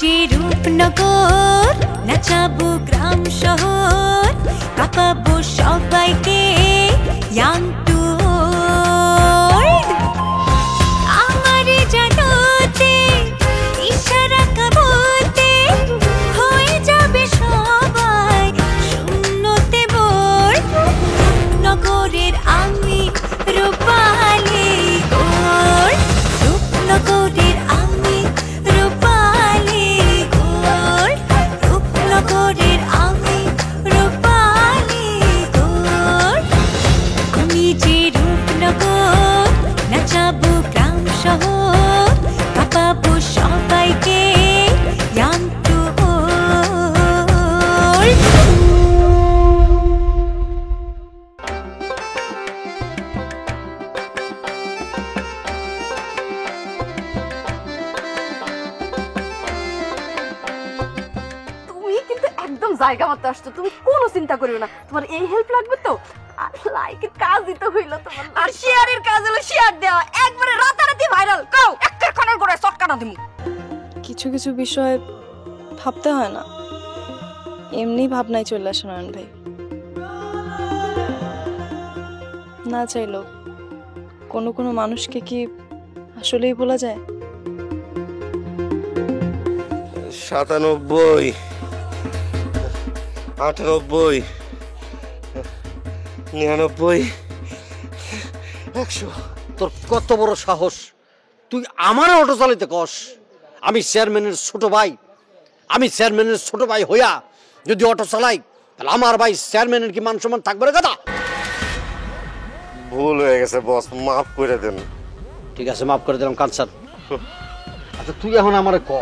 যে রূপনগর নাচাবো গ্রাম শহর কাঁপাবো সবাইকে ইয়াং টু ওল্ড আমারে জানাতে ইশারা কাবতে হয়ে যাবে সবাই শূন্যতে বোর নগরের আমি রূপালী গোর রূপনগরের আমি রূপালী গোর রূপনগরের আমি রূপালী গোর আমি যে রূপনগর নাচাবো গ্রাম শহর কাঁপাবো সবাইকে ইয়াং টু ওল্ড তুমি কিন্তু একদম জায়গা মতো আসছো, তুমি কোনো চিন্তা করিও না। তোমার এই হেল্প লাগবে তো, আর লাইকের কাজ দিতে হইল তোমার, আর শেয়ারের কাজ হলো শেয়ার দেওয়া, একবারে রাতারাতি ভাইরাল। কাও একটা খানার করে চটকানা দিমু। কিছু কিছু বিষয় ভাবতে হয় না, এমনি ভাবনায় চলে আসে নয়ন ভাই। না চাইলেও কোনো কোনো মানুষকে কি আসলেই বলা যায়? 97, 98, 99, 100। তোর কত বড় সাহস, তুই আমার অটো চালাইতে কস? আমি চেয়ারম্যানের ছোট ভাই, আমি চেয়ারম্যানের ছোট ভাই হইয়া যদি অটো চালাই তাহলে আমার ভাই চেয়ারম্যানের কি মান সম্মান থাকবে রে কথা? ভুল হয়ে গেছে বস, মাফ করে দেন। ঠিক আছে, মাফ করে দিলাম কানসার। আচ্ছা তুই এখন আমারে ক,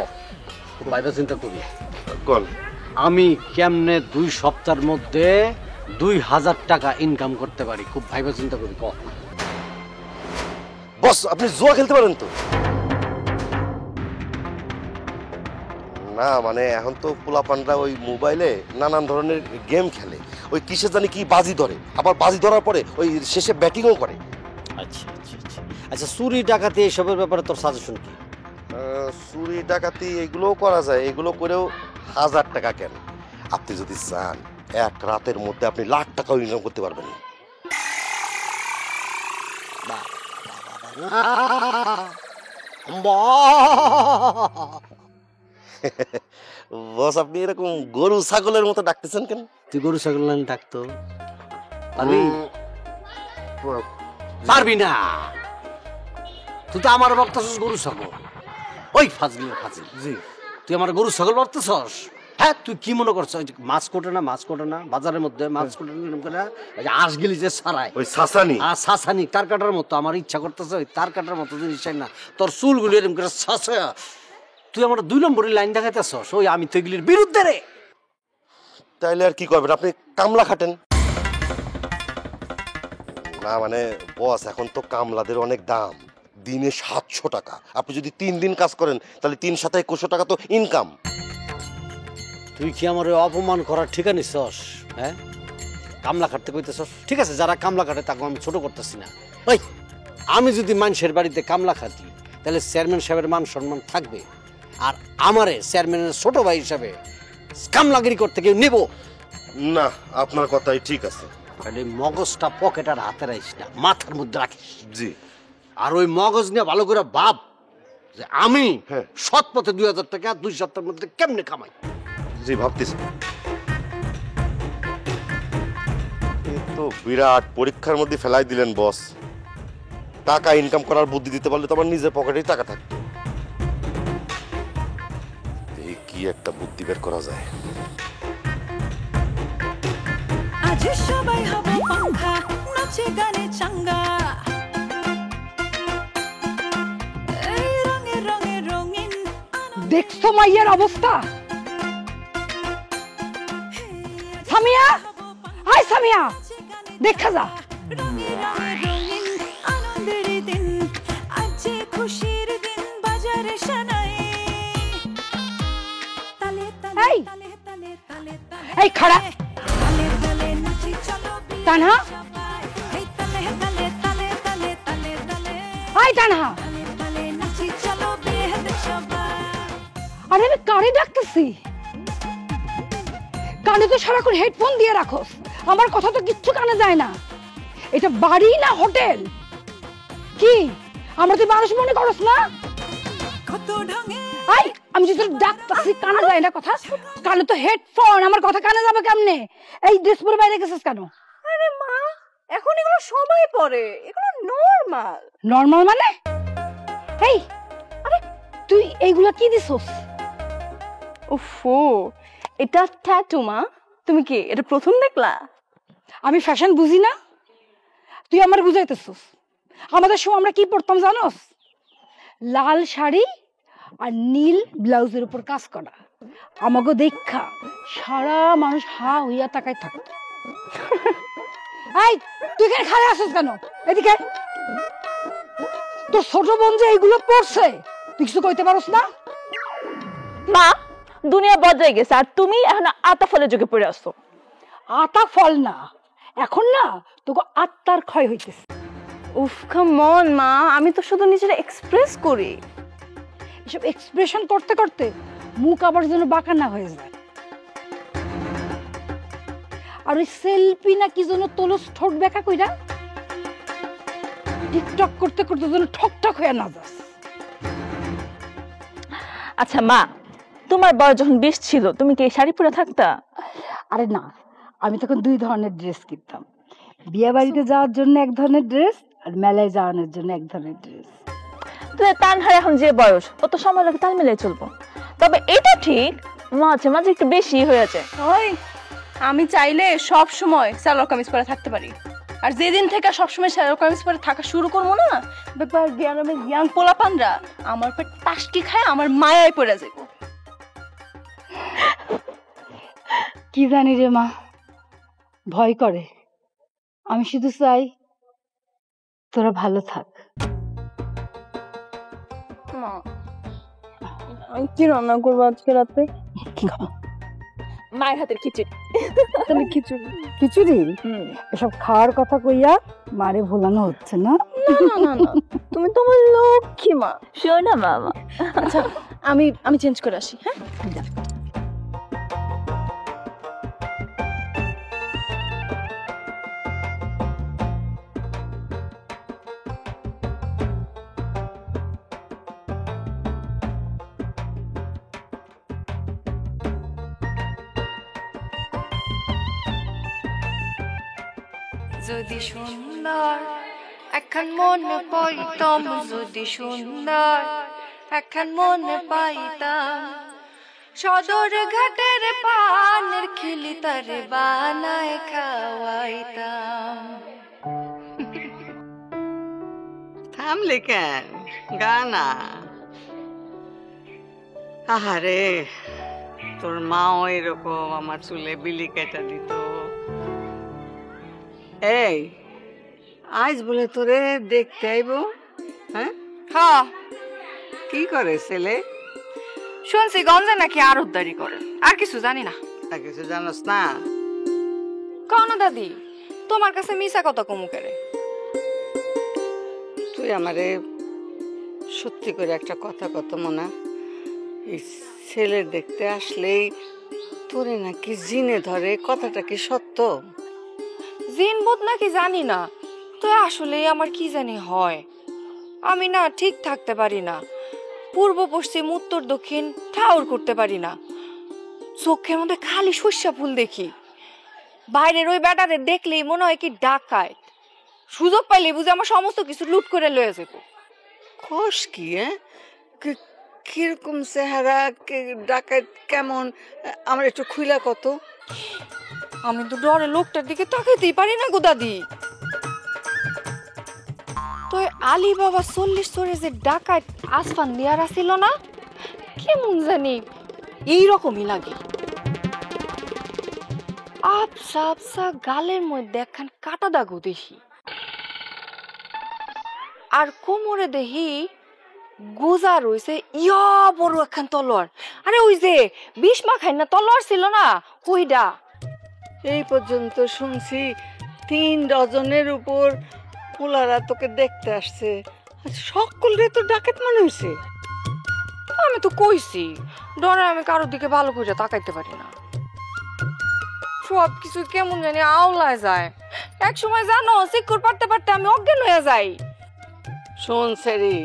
বাইরে চিন্তা করি কোন আমি কেমনে 2 সপ্তাহের মধ্যে 2000 টাকা ইনকাম করতে পারি, খুব ভাইবা চিন্তা করি ক। বস আপনি জুয়া খেলতে পারেন তো? না মানে এখন তো পোলাপানরা ওই মোবাইলে নানান ধরনের গেম খেলে, ওই কিসে জানি কি বাজি ধরে, আবার বাজি ধরার পরে ওই শেষে ব্যাটিংও করে। আচ্ছা আচ্ছা আচ্ছা আচ্ছা, চুরি ডাকাতি এসবের ব্যাপারে তোর সাজেশন কি? চুরি ডাকাতি এগুলোও করা যায়, এগুলো করেও 1000 টাকা কেন, আপনি যদি চান এক রাতের মধ্যে আপনি লাখ টাকা ইনকাম করতে পারবেন। বস আপনি এরকম গরু ছাগলের মতো ডাকতেছেন কেন? তুই গরু ছাগল না ডাকতো পারবি? পারবি না, তুই তো আমার বক্তাছস গরু ছাগল। ওই ফাজলির ফাজিল, জি তুই আমার গরু ছাগল বক্তাছস? হ্যাঁ তুই কি মনে করছ মাছ কোটে না, মাছ কোটে না বাজারের মধ্যে মাছ কোটে না, আঁশ গিলি যে ছাড়ায় ওই সাসানি আর সাসানি তার কাটার মতো আমার ইচ্ছা করতেছে ওই তার কাটার মতো জিনিস চাই না, তোর চুলগুলি এরকম করে ছাসা তুই আমার 2 নম্বরের লাইন দেখাইতেছস, ওই আমি তো এগুলির বিরুদ্ধে রে। তাইলে আর কি করবেন, আপনি কামলা খাটেন না? মানে বস এখন তো কামলাদের অনেক দাম, দিনে 700 টাকা, আপনি যদি 3 দিন কাজ করেন তাহলে 3 7 2100 টাকা তো ইনকাম। তুই কি আমার অপমান করার ঠিকা নিছস? হ্যাঁ কামলা খাটতে কইতেছস, ঠিক আছে যারা কামলা খাটে তাকে আমি ছোট করতেছি না। ওই আমি যদি মানুষের বাড়িতে কামলা খাটি তাহলে চেয়ারম্যান সাহেবের মান সম্মান থাকবে, আর আমারে চেয়ারম্যানের ছোট ভাই হিসাবে কামলাগিরি করতে কেউ নেব না? আপনার কথাই ঠিক আছে। তাহলে মগজটা পকেট আর হাতে রাখিস না, মাথার মধ্যে রাখিস। জি। আর ওই মগজ নিয়ে ভালো করে ভাব যে আমি হ্যাঁ সৎ পথে 2000 টাকা 2 সপ্তাহের মধ্যে কেমনে কামাই। জি ভাবতেছি। এই তো বিরাট পরীক্ষার মধ্যে ফেলাই দিলেন বস। টাকা ইনকাম করার বুদ্ধি দিতে পারলে তো আমার নিজের পকেটেই টাকা থাকতো। এই কি একটা বুদ্ধি বের করা যায়। আজ সবাই হব পাঙ্খা নাচে গানে চাঙ্গা এই রঙে রঙে রঙিন। দেখছো মাইয়ার অবস্থা? সামিয়া, হাই সামিয়া, দেখা যা। রঙে রঙে রঙিন আনন্দের দিন, আজ খুশির দিন বাজারে সানাই তালে তালে তালে তালে তালে তালে। এই খাড়া তালে তালে নাচি চলো তানহা, এই তালে তালে তালে তালে তালে তালে। হাই তানহা, তালে তালে নাচি চলো বেহেদ সবাই। আরে আমি কানে ডাকতেছি, কানে তো সারাক্ষণ হেডফোন দিয়ে রাখোস, আমার কথা তো কিচ্ছু কানে যায় না। এটা বাড়ি না হোটেল? কি আমরা তুই মানুষ মনে করস না? কত ঢঙে আই আমি যদি ডাকতেছি কানে যায় না কথা, কানে তো হেডফোন, আমার কথা কানে যাবে কেমনে? এই ড্রেস পরে বাইরে গেছিস কেন? আরে মা, এখন এগুলো সবাই পরে, এগুলো নরমাল। নরমাল মানে? এই আরে তুই এইগুলা কি দিছস? উফো, এটা ট্যাটু মা। তুমি কি এটা প্রথম দেখলা? আমি ফ্যাশন বুঝি না, তুই আমার বুঝাইতেছস। আমাদের সময় আমরা কি পরতাম জানোস? লাল শাড়ি আর নীল ব্লাউজের উপর কাজ করা। আমাকে দেখা সারা মানুষ হা হইয়া তাকায় থাকতো। এই তুই এখানে খাড়া আসিস কেন? এদিকে আয়। তোর ছোট বোন যে এইগুলো পড়ছে, তুই কিছু কইতে পারস না? মা, দুনিয়া বদলে গেছে আর তুমি এখন আতা ফলের যুগে পড়ে আসছো। আতা ফল না, এখন না তোকে আত্মার ক্ষয় হইতেছে। উফ কাম অন মা, আমি তো শুধু নিজেরা এক্সপ্রেস করি। এসব এক্সপ্রেশন করতে করতে মুখ আবার যেন বাঁকা না হয়ে যায়। আর ওই সেলফি না কি যেন তোলস ঠোঁট বেঁকা কইরা, টিকটক করতে করতে যেন ঠকঠক হয়ে না যাস। আচ্ছা মা, তোমার বয়স যখন 20 ছিল তুমি কি এই শাড়ি পরে থাকতা? আরে না, আমি তখন দুই ধরনের ড্রেস কিনতাম। বিয়ে বাড়িতে যাওয়ার জন্য এক ধরনের ড্রেস, আর মেলায় যাওয়ানোর জন্য এক ধরনের ড্রেস। তানহার এখন যে বয়স, অত সময় লাগে তাল মিলিয়ে চলবো। তবে এটা ঠিক মাঝে মাঝে একটু বেশি হয়েছে। ওই আমি চাইলে সব সময় সালোয়ার কামিজ পরে থাকতে পারি, আর যেদিন থেকে সব সময় সালোয়ার কামিজ পরে থাকা শুরু করবো না, ব্যাপার গ্রামের ইয়াং পোলাপানরা আমার পেট টাস্কি খায় আমার মায়ায় পড়ে যাবো। কি জানি রে মা, ভয় করে। আমি শুধু চাই তোরা ভালো থাক। আমি কি রান্না করবো আজকে রাতে? মায়ের হাতের খিচুড়ি। তাহলে খিচুড়ি? খিচুড়ি এসব খাওয়ার কথা কইয়া মারে ভোলানো হচ্ছে না? না না না, তুমি তো আমার লক্ষ্মী মা। শোনা মামা। আচ্ছা আমি চেঞ্জ করে আসি। হ্যাঁ যদি সুন্দর এখন মনে পাইতাম, যদি সুন্দর এখন মনে পাইতাম, সদর ঘাটের পানের খিলি তারে বানায় খাওয়াইতাম। থামলে কেন? গানা। আহারে, তোর মাও এরকম আমার চুলে বিলি কেটে দিত। এই আজ বলে তোরে দেখতে আইব? হ্যাঁ হ্যাঁ, কি করে ছেলে? শুনছি গঞ্জে নাকি আরতদারি করে, আর কিছু জানি না। আর কিছু জানোস না? কও না দাদি, তোমার কাছে মিশা কথা কমু করে। তুই আমারে সত্যি করে একটা কথা কত মনা, এই ছেলে দেখতে আসলেই তোরে নাকি জিনে ধরে, কথাটা কি সত্য? জিন বোধ নাকি জানি না, তো আসলে আমার কি জানি হয়। আমি না ঠিক থাকতে পারি না, পূর্ব পশ্চিম উত্তর দক্ষিণ ঠাউর করতে পারি না। চোখের মধ্যে খালি সর্ষা ফুল দেখি। বাইরের ওই বেটাদের দেখলেই মনে হয় কি ডাকায়, সুযোগ পাইলে বুঝে আমার সমস্ত কিছু লুট করে লয়ে যাবো। খোশ কি? কিরকম চেহারা, ডাকাত কেমন, আমার একটু খুইলা কত। আমি তো ডরে লোকটার দিকে তাকাইতেই পারি না গো দাদি। তো আলী বাবা 40 চোরে যে ডাকাত আসফান দিয়ার আসিল না, কেমন জানি এইরকমই লাগে। আবসা আবসা গালের মধ্যে একখান কাটা দাগও দেখি, আর কোমরে দেখি গোজা রয়েছে ইয়া বড় একখান তলোয়ার। আরে ওই যে 20 মাখাই না তলোয়ার ছিল না, ওইটা। এই পর্যন্ত শুনছি 3 ডজনের উপর পোলারা তোকে দেখতে আসছে। সকলে তো ডাকাত মনে হয়েছে। আমি তো কইছি ডরে আমি কারোর দিকে ভালো করে তাকাইতে পারি না। সব কিছু কেমন জানি আওলায় যায়। এক সময় জানো শিক্ষর পারতে পারতে আমি অজ্ঞান হয়ে যাই। শোন সেরি,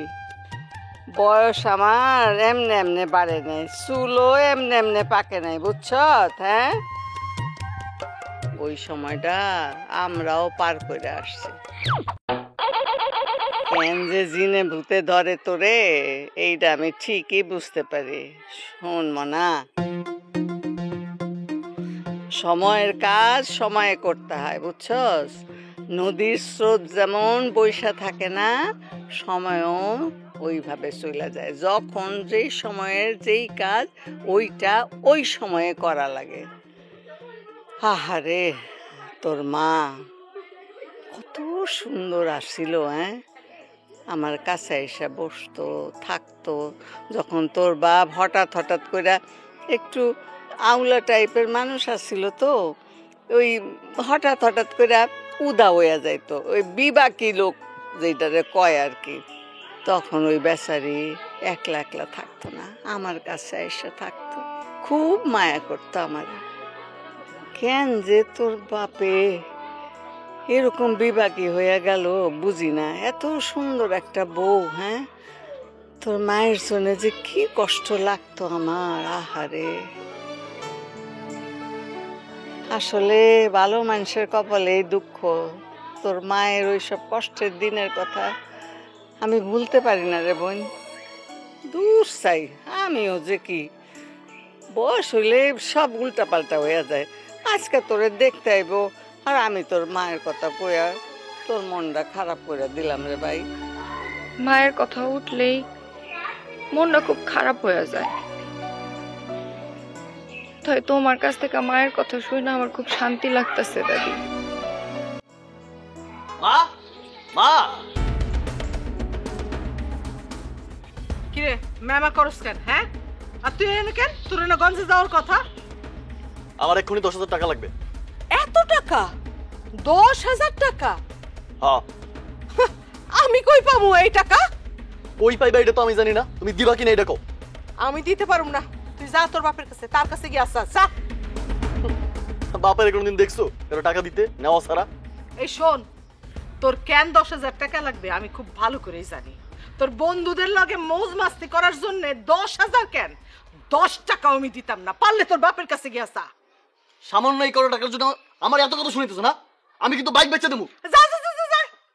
বয়স আমার এমনে এমনে বাড়ে নাই, চুলও এমনে এমনে পাকে নাই, বুঝছ? হ্যাঁ, ওই সময়টা আমরাও পার করে আসছি। কেন যে জিনে ভূতে ধরে তোরে এইটা আমি ঠিকই বুঝতে পারি। শোন মনা, সময়ের কাজ সময়ে করতে হয়, বুঝছস? নদীর স্রোত যেমন বৈশা থাকে না, সময়ও ওইভাবে চলে যায়। যখন যেই সময়ের যেই কাজ ওইটা ওই সময়ে করা লাগে। আহারে, তোর মা কত সুন্দর আসছিল, হ্যাঁ? আমার কাছে এসে বসতো, থাকতো। যখন তোর বাপ হঠাৎ হঠাৎ করে একটু আউলা টাইপের মানুষ আসছিল, তো ওই হঠাৎ হঠাৎ করে উদা হইয়া যাইতো, ওই বিবাকি লোক যেটারে কয় আর কি। তখন ওই বেচারি একলা একলা থাকতো না, আমার কাছে এসে থাকতো, খুব মায়া করতো আমার। কেন যে তোর বাপে এরকম বিবাকি হয়ে গেল বুঝি না। এত সুন্দর একটা বউ, হ্যাঁ? তোর মায়ের জন্য যে কি কষ্ট লাগতো আমার, আহারে। আসলে ভালো মানুষের কপালে দুঃখ। তোর মায়ের ওইসব কষ্টের দিনের কথা আমি ভুলতে পারি না রে বোন। দূর চাই, আমিও যে কি, বয়স হইলে সব উল্টাপাল্টা হয়ে যায়। আজকে তোরে দেখতে আইব আর আমি তোর মায়ের কথা কইয়া তোর মনটা খারাপ করে দিলাম রে ভাই। মায়ের কথা উঠলেই মনটা খুব খারাপ হয়ে যায়। তাই তোমার কাছ থেকে মায়ের কথা শুনে আমার খুব শান্তি লাগতেছে দাদি। মা, মা, কিরে ম্যামা করস কেন? হ্যাঁ, আর তুই এনে কেন? তোর না গঞ্জে যাওয়ার কথা। আমার এক্ষুনি 10,000 টাকা লাগবে। এত টাকা? 10,000 টাকা? হ্যাঁ। আমি কই পাবো এই টাকা? কই পাইবা এটা তো আমি জানি না, তুমি দিবা কিনা এটা কও। আমি দিতে পারুম না, তুই যা তোর বাপের কাছে, তার কাছে গিয়ে আসা যা। বাপের কোনদিন দেখছো এর টাকা দিতে নেওয়া ছাড়া? এই শোন, তোর কেন 10,000 টাকা লাগবে আমি খুব ভালো করেই জানি। তোর বন্ধুদের লগে মৌজ মাস্তি করার জন্য 10,000 কেন, 10 টাকাও আমি দিতাম না। পারলে তোর বাপের কাছে গিয়ে আসা। সামান্য এই করো টাকার জন্য আমার এত কথা শুনিতেছো না? আমি কিন্তু বাইক বেচে দেবো। যা যা যা যা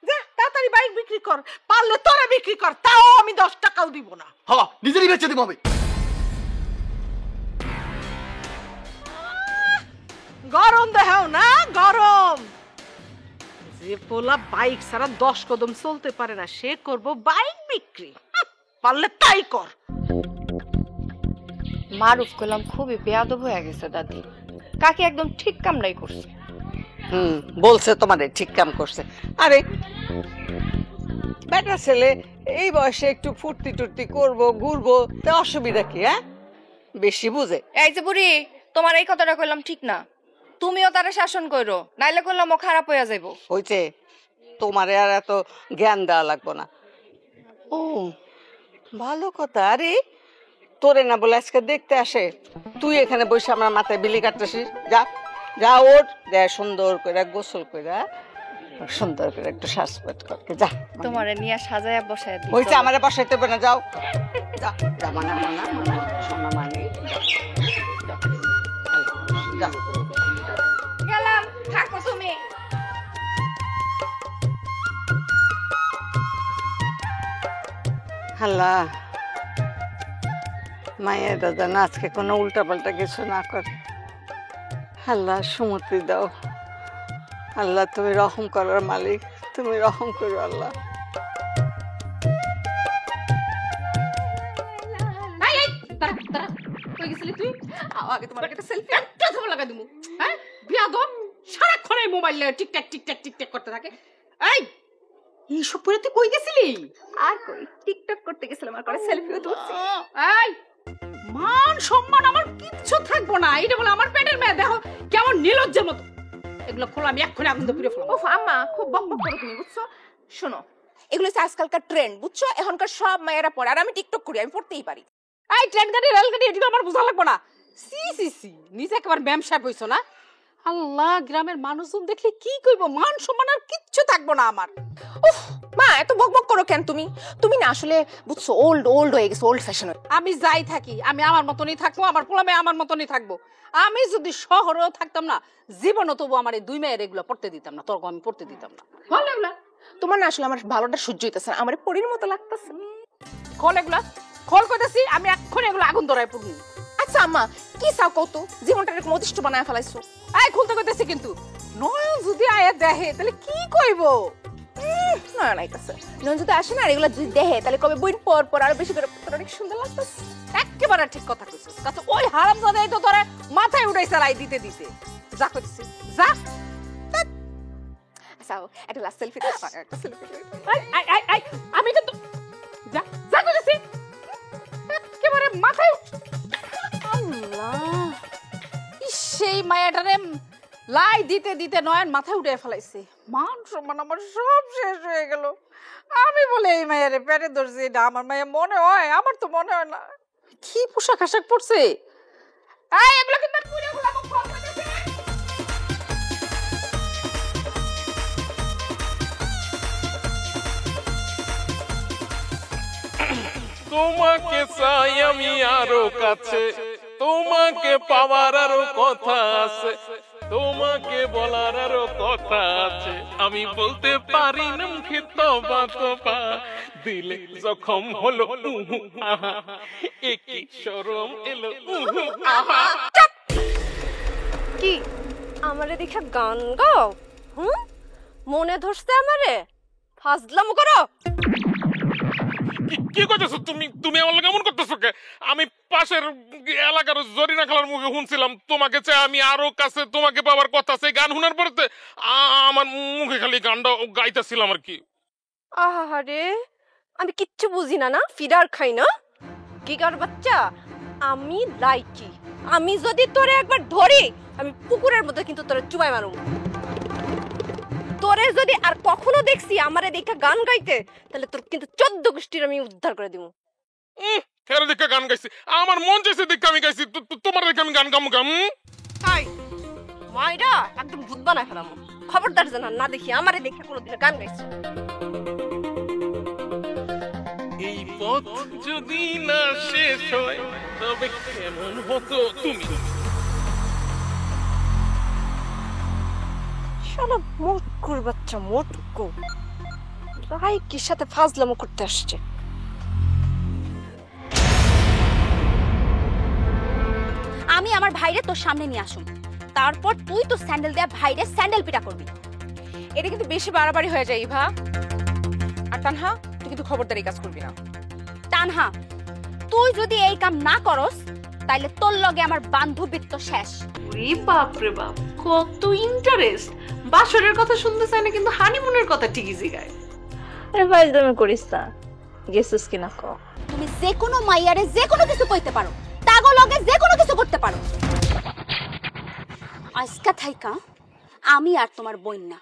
যা, তাড়াতাড়ি বাইক বিক্রি কর। পারলে তোরা বিক্রি কর, তাও আমি 10 টাকাও দিব না। হ্যাঁ, নিজেরই বেচে দেবো আমি। গরম দেখাও না, গরম। যে পোলা বাইক ছাড়া 10 কদম চলতে পারে না, সে করব বাইক বিক্রি। পারলে তাই কর। মারুফ করলাম খুবই বেয়াদব হয়ে গেছে দাদি। কাকি একদম ঠিক কামটাই করছে। বলছে তোমাদের ঠিক কাম করছে। আরে বেটা ছেলে এই বয়সে একটু ফুর্তি টুর্তি করবো, ঘুরবো, তা অসুবিধা কি? হ্যাঁ, বেশি বুঝে। এই যে বুড়ি, তোমার এই কথাটা কইলাম ঠিক না। তুমিও তারা শাসন করো, নাইলে করলাম ও খারাপ হইয়া যাইব। হইছে, তোমারে আর এত জ্ঞান দেওয়া লাগবো না। ও ভালো কথা। আরে তোরে না বলে আজকে দেখতে আসে, তুই এখানে বসে আমার মাথায় বিলি কাটতেছিস। যা যা, ওর যা, সুন্দর করে গোসল করে সুন্দর করে একটু শ্বাসপাত করতে যা। তোমারে নিয়ে সাজায়া বসায় দিই। হইছে, আমারে বসাইতে হবে না, যাও যা যা। মানা মানা মানা সোনা মানে যা। গেলাম, থাকো তুমি। আল্লাহ, মায়ের দাদা না আজকে কোনো উল্টাপাল্টা কিছু না করে। আল্লাহ সুমতি দাও। আল্লাহ তুমি রহম করার মালিক, তুমি রহম করো আল্লাহ। কই গেছিলি তুই? আগে তোমার একটা সেলফি একটা ধরে লাগা দিমু। হ্যাঁ, বিয়াদব, সারাক্ষণ এই মোবাইল নিয়ে টিকটক টিকটক টিকটক করতে থাকে। এই এইসব পরে তুই কই গেছিলি? আর কই, টিকটক করতে গেছিলাম, আর করে সেলফিও তুলছি। এই মান সম্মান আমার কিচ্ছু থাকবো না। এটা বলে আমার পেটের মেয়ে, দেখো কেমন নির্লজ্জের মতো। এগুলো খোলা, আমি এক্ষুনি আগুন দিয়ে পুড়ে ফেলবো। ও আম্মা, খুব বকবক করো তুমি, বুঝছো? শোনো, এগুলো হচ্ছে আজকালকার ট্রেন্ড, বুঝছো? এখনকার সব মায়েরা পড়ে, আর আমি টিকটক করি, আমি পড়তেই পারি। এই ট্রেন গাড়ি রেল গাড়ি এদিকে আমার বোঝা লাগবে না। সি সি সি নিজে একবার ম্যাম সাহেব হইছো না। আল্লাহ, গ্রামের মানুষজন দেখলে কি কইব, মান সম্মান আর কিচ্ছু থাকবো না আমার। উফ মা, এত বকবক করো কেন তুমি? তুমি না আসলে বুঝছো ওল্ড হয়ে গেছো, ওল্ড ফ্যাশন। আমি যাই থাকি, আমি আমার মতনই থাকবো, আমার পোলা মেয়ে আমার মতনই থাকবো। আমি যদি শহরেও থাকতাম না, জীবনও তবু আমার এই 2 মেয়ের এগুলো পড়তে দিতাম না, তর্ক আমি পড়তে দিতাম না। ভালো এগুলা তোমার না আসলে আমার ভালোটা সহ্য হইতেছে না, আমার পরীর মতো লাগতেছে। খোল এগুলা, খোল কইতাছি, আমি এক্ষুনি এগুলো আগুন ধরায় পড়বো। আচ্ছা আম্মা, কি চাও কত? জীবনটা এরকম অতিষ্ঠ বানায় ফেলাইছো। এই খুলতে কইতাছি, কিন্তু নয়ন যদি আয়া দেখে তাহলে কি কইবো? না নাইতাছে নয়ন যদি আসে না আর এগুলা যদি দেখে তাহলে কবে বইন পর পর আরো বেশি করে তোর অনেক সুন্দর লাগতেছে। একেবারে ঠিক কথা কইছিস। কাছে ওই হারামজাদাই তো তোরে মাথায় উঠাইছে লাই দিতে দিতে। যা কইছিস যা। আচ্ছা একটা লাস্ট সেলফি একটা সেলফি। আই আমি কিন্তু যা যা কইছিস একেবারে মাথায়। আল্লাহ, সেই মায়াটারে লাই দিতে দিতে নয়ন মাথায় উঠে ফেলাইছে। মান সম্মান আমার সব শেষ হয়ে গেল। আমি বলে এই মায়ের পেটে ধরছি, এটা আমার মায়ের মনে হয়? আমার তো মনে হয় না। কি পোশাক আশাক পরছে! এই এগুলো কিন্তু পুরো গুলো ফল করতেছে। তোমাকে চাই আমি আরো কাছে, তোমাকে পাওয়ার আরো কথা আছে, তোমাকে বলার আরো কথা আছে, আমি বলতে পারি না মুখে তবা তবা, দিলে জখম হলো আহা, একই শরম এলো আহা। কি আমারে দেখা গান গাও? মনে ধরছে আমারে? ফাজলামো করো। কি করতেছো তুমি? তুমি আমার কেমন করতেছো? আমি পাশের এলাকার জরিনা খালার মুখে শুনছিলাম তোমাকে চাই আমি আরো কাছে, তোমাকে পাওয়ার কথা আছে। গান শোনার পরে আমার মুখে খালি গানটা গাইতেছিলাম আর কি। আহারে, আমি কিচ্ছু বুঝি না, না ফিডার খাই না। কি কর বাচ্চা, আমি লাইকি। আমি যদি তোরে একবার ধরি, আমি পুকুরের মধ্যে কিন্তু তোরে চুবাই মারুম। তোরে যদি আর কখনো দেখছি আমারে দেখা গান গাইতে, তাহলে তোর কিন্তু 14 গোষ্ঠীর আমি উদ্ধার করে দিব। ফেরে দেখা গান গাইছি, আমার মন চাইছে দেখা আমি গাইছি, তোমার দেখে আমি গান গামু গাম। হাই মাইরা একদম ভূত বানায় ফেলাম। খবরদার যেন না দেখি আমারে দেখে কোনোদিন গান গাইছি। এই পথ যদি না শেষ হয় তবে কেমন হতো তুমি? শালা মোটকুর বাচ্চা, মোটকু লাইকির সাথে ফাজলামো করতে আসছে। আমি আমার ভাইরে তোর সামনে নিয়ে আসুম, তারপর তুই তো স্যান্ডেল দেয়া ভাইরে স্যান্ডেল পিটা করবি। এটা কিন্তু বেশি বাড়াবাড়ি হয়ে যায় ইভা। আর তানহা, তুই কিন্তু খবরদারি কাজ করবি না। তানহা, তুই যদি এই কাম না করস তাইলে তোর লগে আমার বান্ধবীত্ব শেষ। ওরে বাপ রে বাপ, কত ইন্টারেস্ট! বাসরের কথা শুনতে চাই না, কিন্তু হানিমুনের কথা ঠিকই জিগায়। আরে ভাই তুমি করিস না, গেছিস কিনা ক। তুমি যে কোনো মাইয়ারে যে কোনো কিছু কইতে পারো, তাগো লগে যে কোনো কিছু করতে পারো। আজকা থাইকা আমি আর তোমার বোন না।